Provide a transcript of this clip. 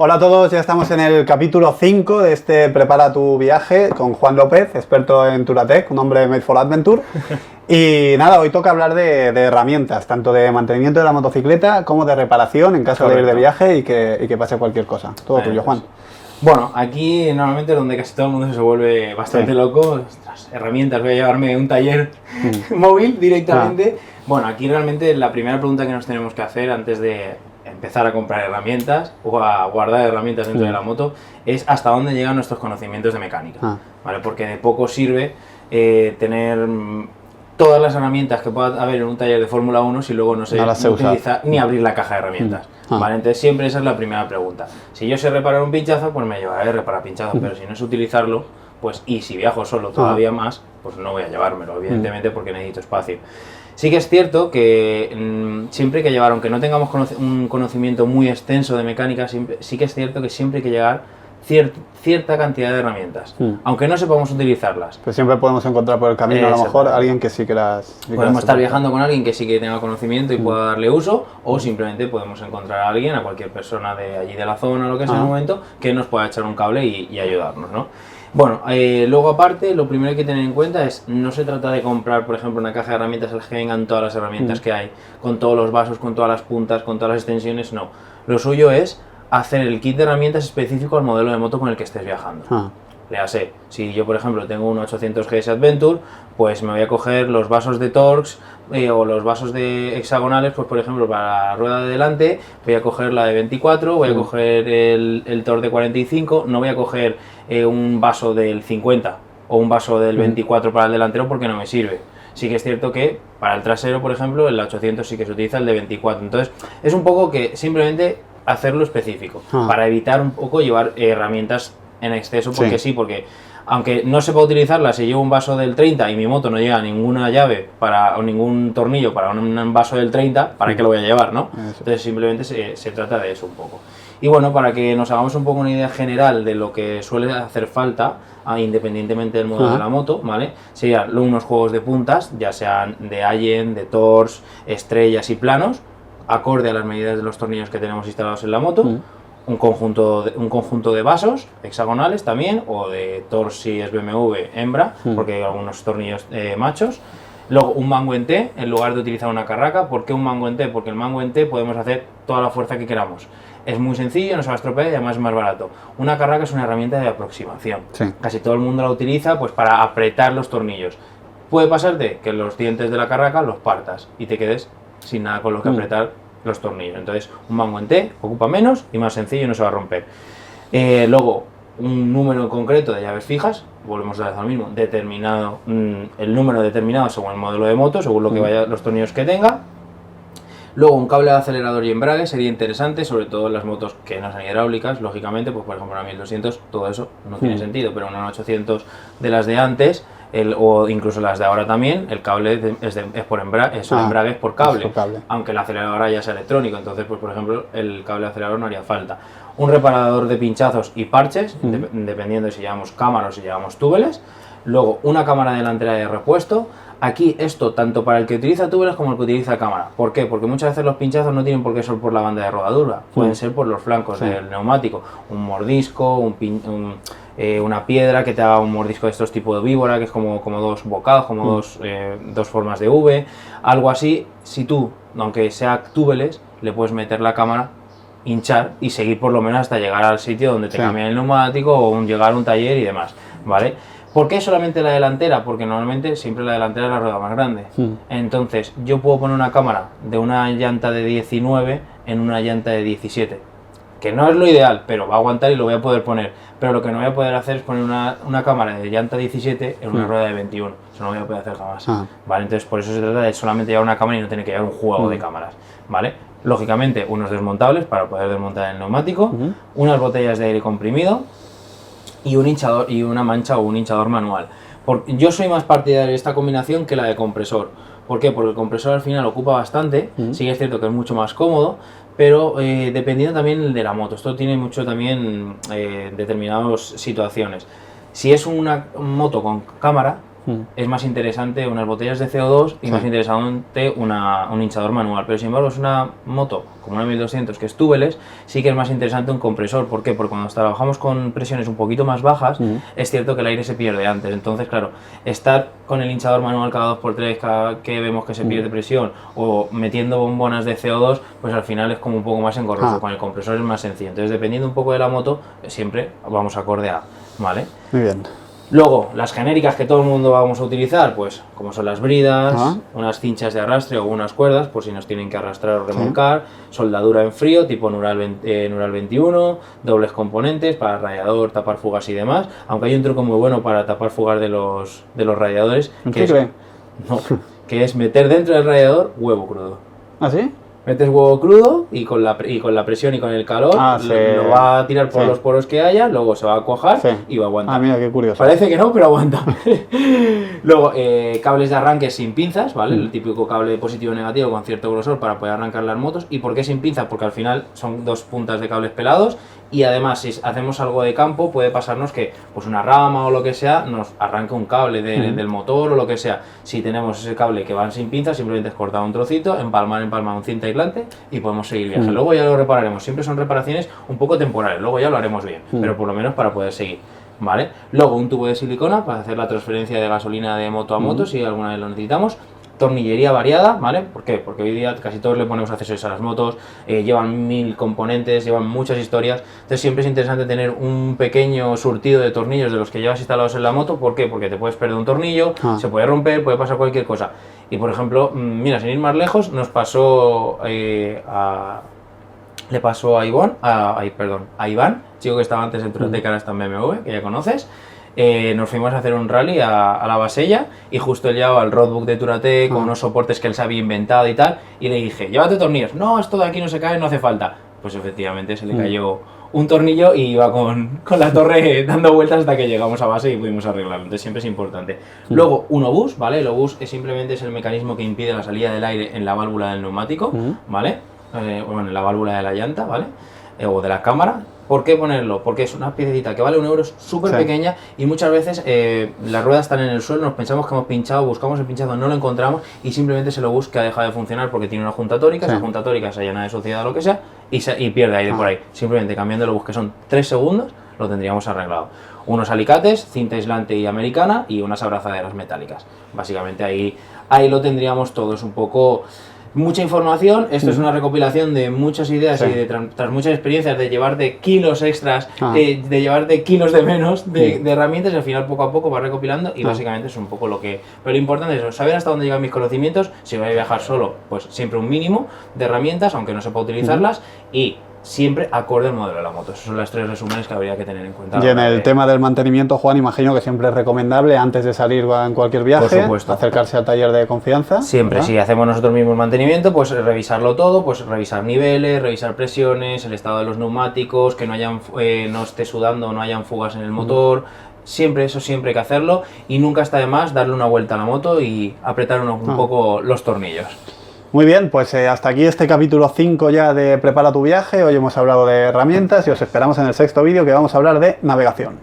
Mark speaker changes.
Speaker 1: Hola a todos, ya estamos en el capítulo 5 de este Prepara tu viaje con Juan López, experto en Touratech, un hombre made for adventure. Y nada, hoy toca hablar de herramientas, tanto de mantenimiento de la motocicleta como de reparación en caso de ir de viaje y que pase cualquier cosa. Todo tuyo, Juan.
Speaker 2: Bueno, aquí normalmente donde casi todo el mundo se vuelve bastante loco, ostras, herramientas, voy a llevarme un taller móvil directamente. Bueno, aquí realmente la primera pregunta que nos tenemos que hacer antes de empezar a comprar herramientas o a guardar herramientas dentro de la moto es hasta dónde llegan nuestros conocimientos de mecánica, ¿vale? Porque de poco sirve tener todas las herramientas que pueda haber en un taller de Fórmula 1 si luego no sé utilizar ni abrir la caja de herramientas. ¿Vale? Entonces siempre esa es la primera pregunta. Si yo sé reparar un pinchazo, pues me llevaré a reparar pinchazos, pero si no sé utilizarlo, pues y si viajo solo todavía más, pues no voy a llevármelo, evidentemente, porque necesito espacio. Sí que es cierto que siempre hay que llevar, aunque no tengamos un conocimiento muy extenso de mecánica, sí que es cierto que siempre hay que llevar cierta cantidad de herramientas, aunque no sepamos utilizarlas.
Speaker 1: Pues siempre podemos encontrar por el camino a lo mejor a alguien que sí que las...
Speaker 2: Podemos estar viajando con alguien que sí que tenga conocimiento y pueda darle uso, o simplemente podemos encontrar a alguien, a cualquier persona de allí de la zona o lo que sea en el momento, que nos pueda echar un cable y ayudarnos, ¿no? Bueno, luego aparte, lo primero que hay que tener en cuenta es, no se trata de comprar, por ejemplo, una caja de herramientas en las que vengan todas las herramientas que hay, con todos los vasos, con todas las puntas, con todas las extensiones, no. Lo suyo es hacer el kit de herramientas específico al modelo de moto con el que estés viajando. Léase, si yo por ejemplo tengo un 800 GS Adventure, pues me voy a coger los vasos de Torx o los vasos de hexagonales, pues por ejemplo para la rueda de delante voy a coger la de 24, voy a coger el Torx de 45, no voy a coger un vaso del 50 o un vaso del 24 para el delantero porque no me sirve. Sí que es cierto que para el trasero, por ejemplo, el 800 sí que se utiliza el de 24, entonces es un poco que simplemente hacerlo específico, para evitar un poco llevar herramientas en exceso, porque porque aunque no sepa utilizarla, si llevo un vaso del 30 y mi moto no llega a ninguna llave o ningún tornillo para un vaso del 30, ¿para qué lo voy a llevar, no? Entonces simplemente se trata de eso un poco. Y bueno, para que nos hagamos un poco una idea general de lo que suele hacer falta, independientemente del modelo de la moto, ¿vale? Serían unos juegos de puntas, ya sean de Allen, de Torx, estrellas y planos, acorde a las medidas de los tornillos que tenemos instalados en la moto. Un conjunto de vasos hexagonales también, o de Torx si es BMW hembra, porque hay algunos tornillos machos. Luego un mango en T en lugar de utilizar una carraca. ¿Por qué un mango en T? Porque el mango en T podemos hacer toda la fuerza que queramos. Es muy sencillo, no se va a estropear y además es más barato. Una carraca es una herramienta de aproximación. Casi todo el mundo la utiliza pues para apretar los tornillos. Puede pasarte que los dientes de la carraca los partas y te quedes sin nada con lo que apretar los tornillos. Entonces un mango en T ocupa menos y más sencillo y no se va a romper. Luego un número concreto de llaves fijas, volvemos a hacer lo mismo, determinado, el número determinado según el modelo de moto, según lo que vaya los tornillos que tenga. Luego un cable de acelerador y embrague sería interesante, sobre todo en las motos que no son hidráulicas, lógicamente, pues por ejemplo una 1200 todo eso no tiene sentido, pero una 800 de las de antes, o incluso las de ahora también, el cable es por embrague, son embragues por cable, aunque el acelerador ahora ya sea electrónico, entonces pues por ejemplo el cable de acelerador no haría falta. Un reparador de pinchazos y parches, dependiendo de si llevamos cámara o si llevamos túbeles. Luego una cámara delantera de repuesto. Aquí esto tanto para el que utiliza túbeles como el que utiliza cámara. ¿Por qué? Porque muchas veces los pinchazos no tienen por qué ser por la banda de rodadura, pueden ser por los flancos del neumático. Un mordisco, una piedra que te haga un mordisco de estos tipos de víbora, que es como dos bocados, como dos formas de V, algo así. Si tú, aunque sea túbeles, le puedes meter la cámara, hinchar y seguir por lo menos hasta llegar al sitio donde te cambian el neumático o llegar a un taller y demás, ¿vale? ¿Por qué solamente la delantera? Porque normalmente siempre la delantera es la rueda más grande. Entonces yo puedo poner una cámara de una llanta de 19 en una llanta de 17. Que no es lo ideal, pero va a aguantar y lo voy a poder poner. Pero lo que no voy a poder hacer es poner una cámara de llanta 17 en una rueda de 21. Eso no lo voy a poder hacer jamás. ¿Vale? Entonces por eso se trata de solamente llevar una cámara y no tener que llevar un juego de cámaras. ¿Vale? Lógicamente unos desmontables para poder desmontar el neumático, unas botellas de aire comprimido, y un hinchador y una mancha o un hinchador manual. Yo soy más partidario de esta combinación que la de compresor. ¿Por qué? Porque el compresor al final ocupa bastante, sí que es cierto que es mucho más cómodo, pero dependiendo también de la moto. Esto tiene mucho también determinadas situaciones. Si es una moto con cámara, es más interesante unas botellas de CO2 y más interesante un hinchador manual. Pero sin embargo es una moto como una 1200 que es tubeless, sí que es más interesante un compresor. ¿Por qué? Porque cuando trabajamos con presiones un poquito más bajas, es cierto que el aire se pierde antes. Entonces, claro, estar con el hinchador manual cada 2x3, cada que vemos que se pierde presión, o metiendo bombonas de CO2, pues al final es como un poco más engorroso. Con el compresor es más sencillo. Entonces, dependiendo un poco de la moto, siempre vamos acorde a, ¿vale?
Speaker 1: Muy bien.
Speaker 2: Luego, las genéricas que todo el mundo vamos a utilizar, pues como son las bridas, unas cinchas de arrastre o unas cuerdas, por si nos tienen que arrastrar o remolcar, soldadura en frío, tipo Nural 21, dobles componentes para radiador, tapar fugas y demás, aunque hay un truco muy bueno para tapar fugas de los radiadores, que es meter dentro del radiador huevo crudo.
Speaker 1: ¿Ah, sí?
Speaker 2: Metes huevo crudo y con la presión y con el calor lo va a tirar por los poros que haya, luego se va a cuajar y va a aguantar.
Speaker 1: Ah, mira, qué curioso.
Speaker 2: Parece que no, pero aguanta. Luego, cables de arranque sin pinzas, ¿vale? El típico cable positivo y negativo con cierto grosor para poder arrancar las motos. ¿Y por qué sin pinzas? Porque al final son dos puntas de cables pelados y además si hacemos algo de campo puede pasarnos que pues una rama o lo que sea nos arranque un cable del motor o lo que sea. Si tenemos ese cable que van sin pinzas, simplemente es cortar un trocito, empalmar un cinta aislante y podemos seguir viaje. Luego ya lo repararemos. Siempre son reparaciones un poco temporales, luego ya lo haremos bien, pero por lo menos para poder seguir. ¿Vale? Luego un tubo de silicona para hacer la transferencia de gasolina de moto a moto si alguna vez lo necesitamos. Tornillería variada, ¿vale? ¿Por qué? Porque hoy día casi todos le ponemos accesorios a las motos, llevan 1000 componentes, llevan muchas historias, entonces siempre es interesante tener un pequeño surtido de tornillos de los que llevas instalados en la moto. ¿Por qué? Porque te puedes perder un tornillo, se puede romper, puede pasar cualquier cosa. Y por ejemplo, mira, sin ir más lejos, nos pasó le pasó a Iván, chico que estaba antes en Turatec, ahora está en BMW, que ya conoces. Nos fuimos a hacer un rally a la Basella y justo él llevaba el roadbook de Turatec con unos soportes que él se había inventado y tal, y le dije, llévate tornillos. No, esto de aquí no se cae, no hace falta. Pues efectivamente se le cayó un tornillo y iba con la torre dando vueltas hasta que llegamos a base y pudimos arreglarlo. Entonces siempre es importante. Luego un obús, ¿vale? El obús simplemente es el mecanismo que impide la salida del aire en la válvula del neumático, ¿vale? Bueno, en la válvula de la llanta, ¿vale? O de la cámara. ¿Por qué ponerlo? Porque es una piececita que vale €1, es súper pequeña y muchas veces las ruedas están en el suelo, nos pensamos que hemos pinchado, buscamos el pinchazo, no lo encontramos y simplemente se lo busca, ha dejado de funcionar porque tiene una junta tórica, esa junta tórica se llena de suciedad o lo que sea y pierde aire por ahí. Simplemente cambiando el obús, que son 3 segundos, lo tendríamos arreglado. Unos alicates, cinta aislante y americana y unas abrazaderas metálicas. Básicamente ahí lo tendríamos todo, es un poco... Mucha información, esto es una recopilación de muchas ideas y tras muchas experiencias de llevarte kilos extras, de llevarte kilos de menos de herramientas y al final poco a poco vas recopilando y básicamente es un poco lo que... Pero lo importante es saber hasta dónde llegan mis conocimientos, si voy a viajar solo, pues siempre un mínimo de herramientas, aunque no sepa utilizarlas y... siempre acorde al modelo de la moto. Esos son los 3 resúmenes que habría que tener en cuenta.
Speaker 1: Y en el tema del mantenimiento, Juan, imagino que siempre es recomendable antes de salir en cualquier viaje, acercarse al taller de confianza.
Speaker 2: Siempre, si hacemos nosotros mismos el mantenimiento, pues revisarlo todo, pues revisar niveles, revisar presiones, el estado de los neumáticos, que no esté sudando, no hayan fugas en el motor. Siempre, eso siempre hay que hacerlo y nunca está de más darle una vuelta a la moto y apretar un poco los tornillos.
Speaker 1: Muy bien, pues hasta aquí este capítulo 5 ya de Prepara tu viaje. Hoy hemos hablado de herramientas y os esperamos en el 6º vídeo que vamos a hablar de navegación.